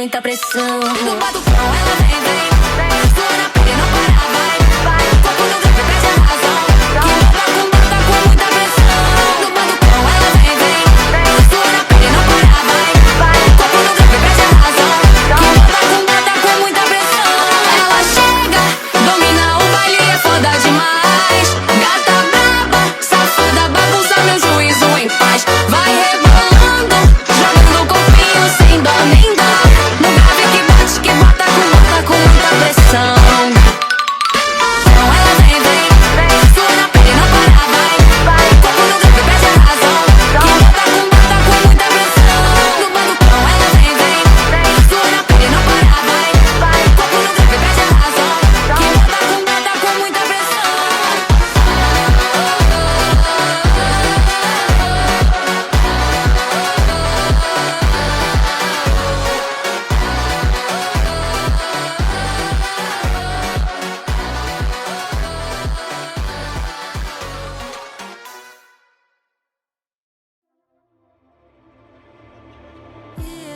muita pressão. No batucão ela vem, vem, sua na pele não para, vai, vai. Corpo no grave, perde a razão. Que bota com muita pressão. No batucão ela vem, vem, sua na pele não para, vai, vai. Corpo no grave, perde a razão. Que bota com muita pressão. Ela chega, domina o baile, é foda demais. Gata braba, safada, bagunça meu juízo em paz. Vai rebolando, jogando o corpinho sem dó nem dó. No grave que bate, que bota com muita pressão. Então ela vem, vem, vem, sua na pele não para, vai, vai. Corpo no grave, perde a razão. Que bota com muita pressão. No batucão ela vem, vem, vem, sua na pele não para, vai, vai. Corpo no grave, perde a razão. Que bota com muita pressão.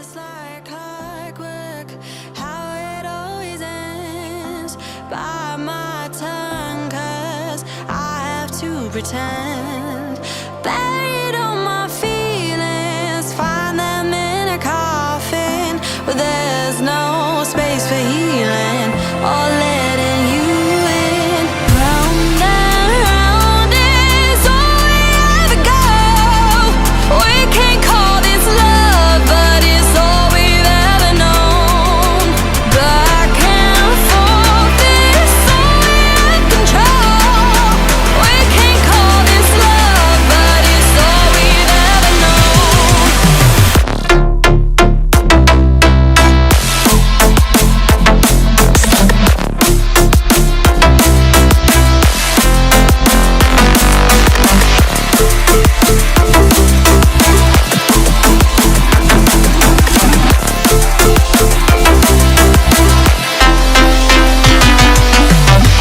It's like clockwork, how it always ends. Bite my tongue, 'cause I have to pretend. Buried all my feelings, find them in a coffin. But there's no space for healing or letting you in. Round and round is all we ever go. We can't call this love, but it's all we've ever known. Back and forth is all we have control. We can't call this love, but it's all we've ever known.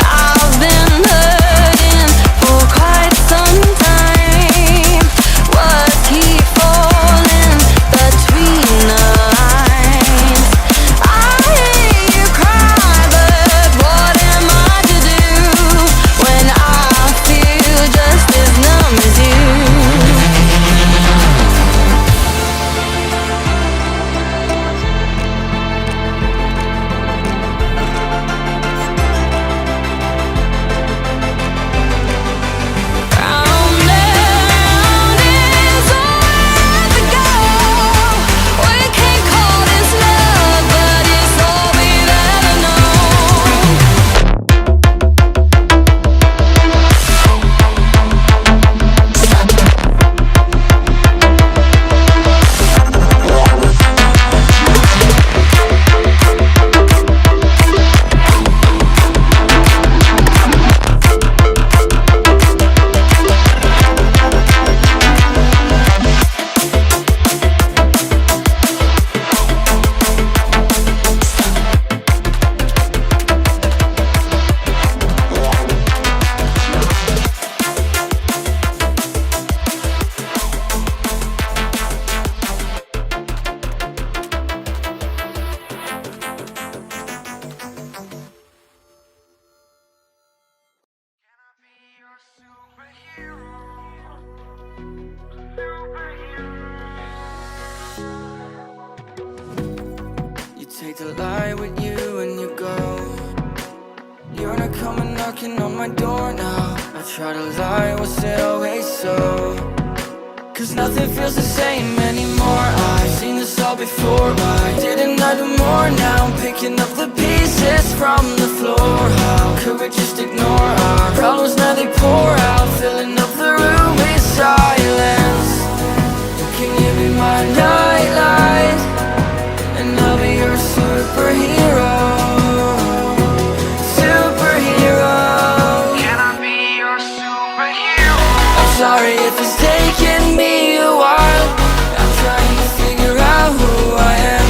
I've been hurting for quite some time. Words keep falling between the lines. I hear you cry, but what am I to do when I feel just as numb as you? Round and round is all we ever go. We can't call this love, but it's all we've ever known. You take the light with you and you go. You're not coming knocking on my door now. I try to lie, was it always so? 'Cause nothing feels the same anymore. I've seen this all before. Why didn't I do more? Now I'm picking up the pieces from the floor. How could we just ignore our problems? Now they pour out, filling up the room with silence. Can you be my nightlight? And I'll be your superhero. Superhero. Can I be your superhero? I'm sorry if it's taking me a while. I'm trying to figure out who I am.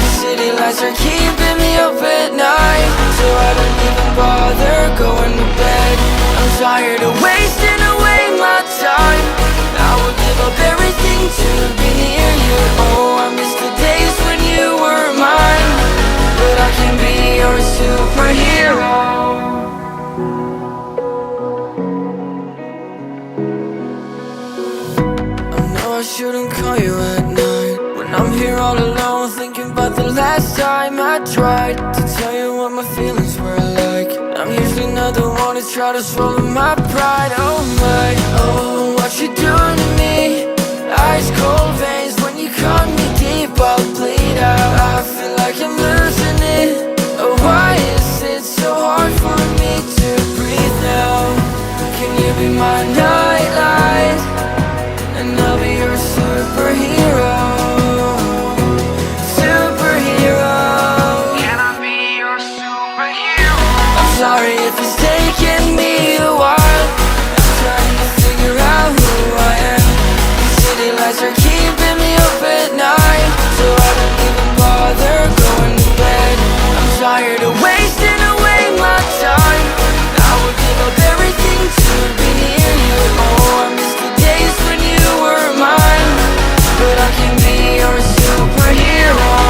The city lights are keeping me up at night, so I don't even bother going to bed. I'm tired of wasting away my time. I would give up everything to be near you. Oh, I miss the days when you were mine. tried to tell you what my feelings were like. I'm usually not the one to try to swallow my pride. Oh my, oh, what you doing to me? Ice cold veins, when you cut me deep, I'll bleed out. I feel like I'm losing it. Oh, why is it so hard for me to breathe now? Can you be my nightlight, and I'll be your superhero? Sorry if it's taking me a while. I'm trying to figure out who I am. These city lights are keeping me up at night, so I don't even bother going to bed. I'm tired of wasting away my time. I would give up everything to be near you. Oh, I miss the days when you were mine, but I can be your superhero.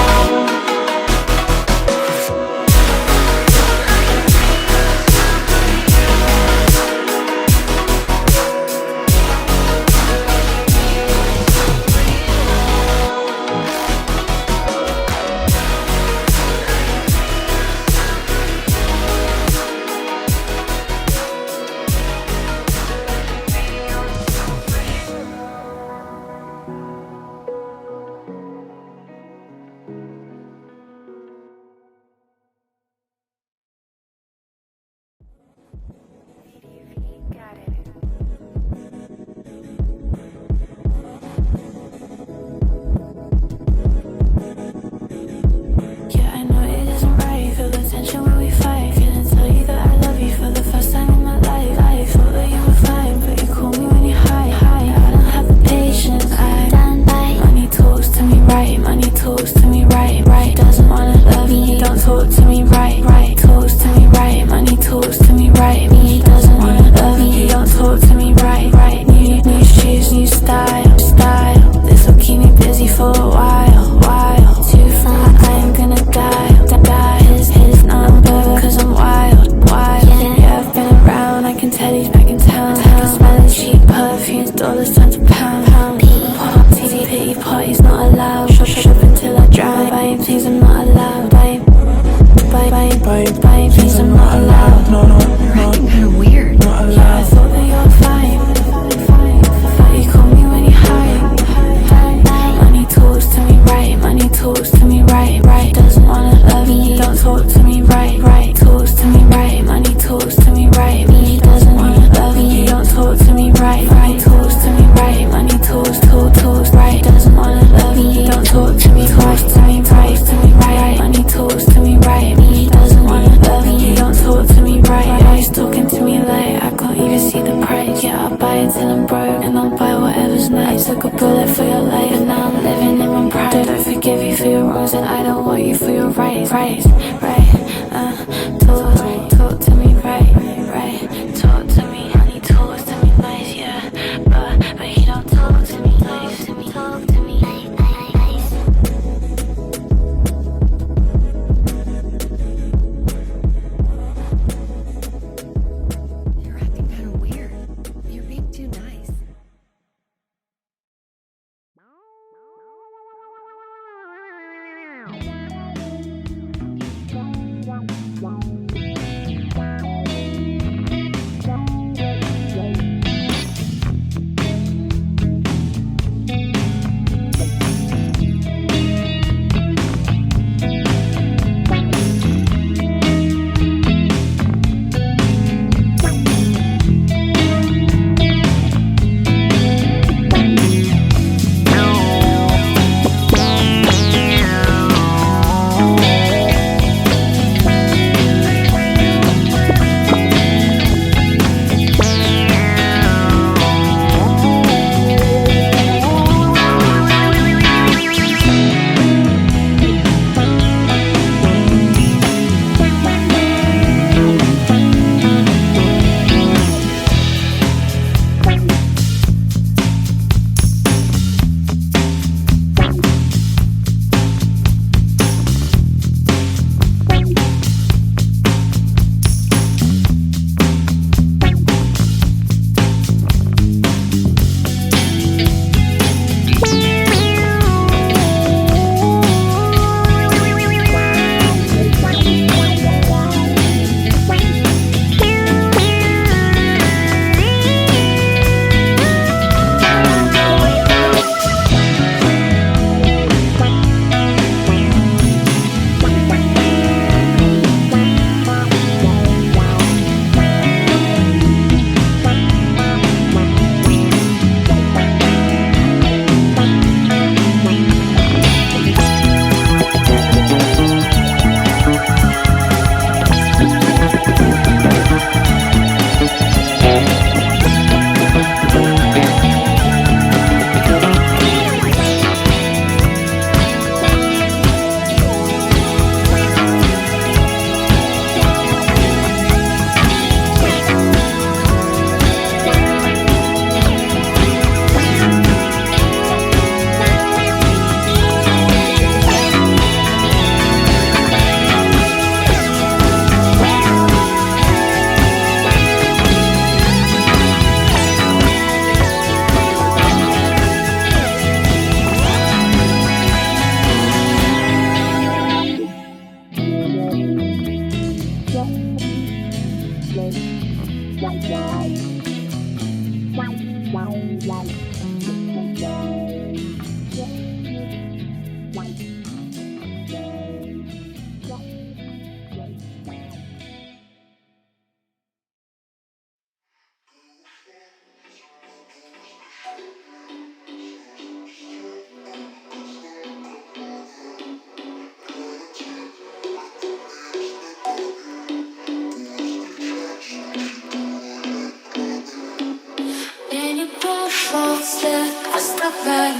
оставляю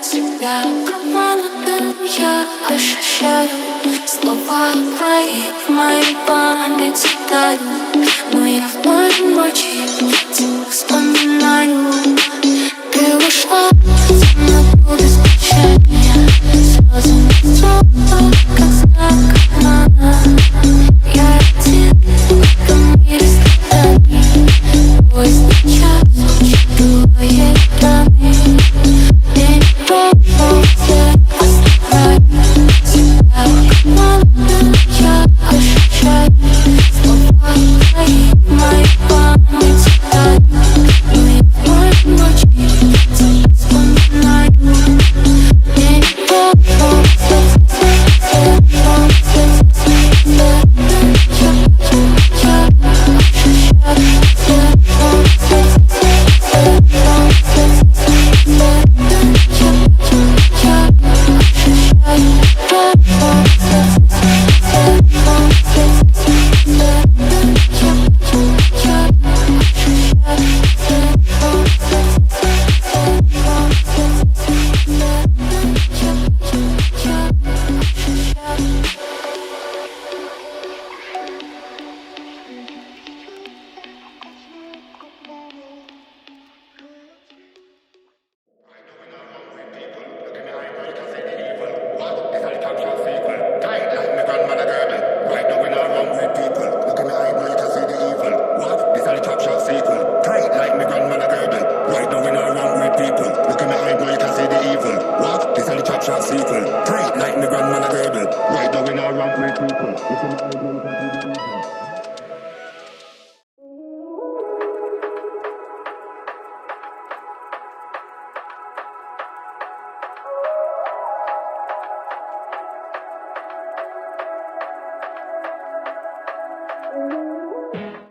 себя обманутым. Я ощущаю слова твои в моей памяти тают, но я в моей ночи тебя вспоминаю. Ты ушла в темноту без прощания, слезы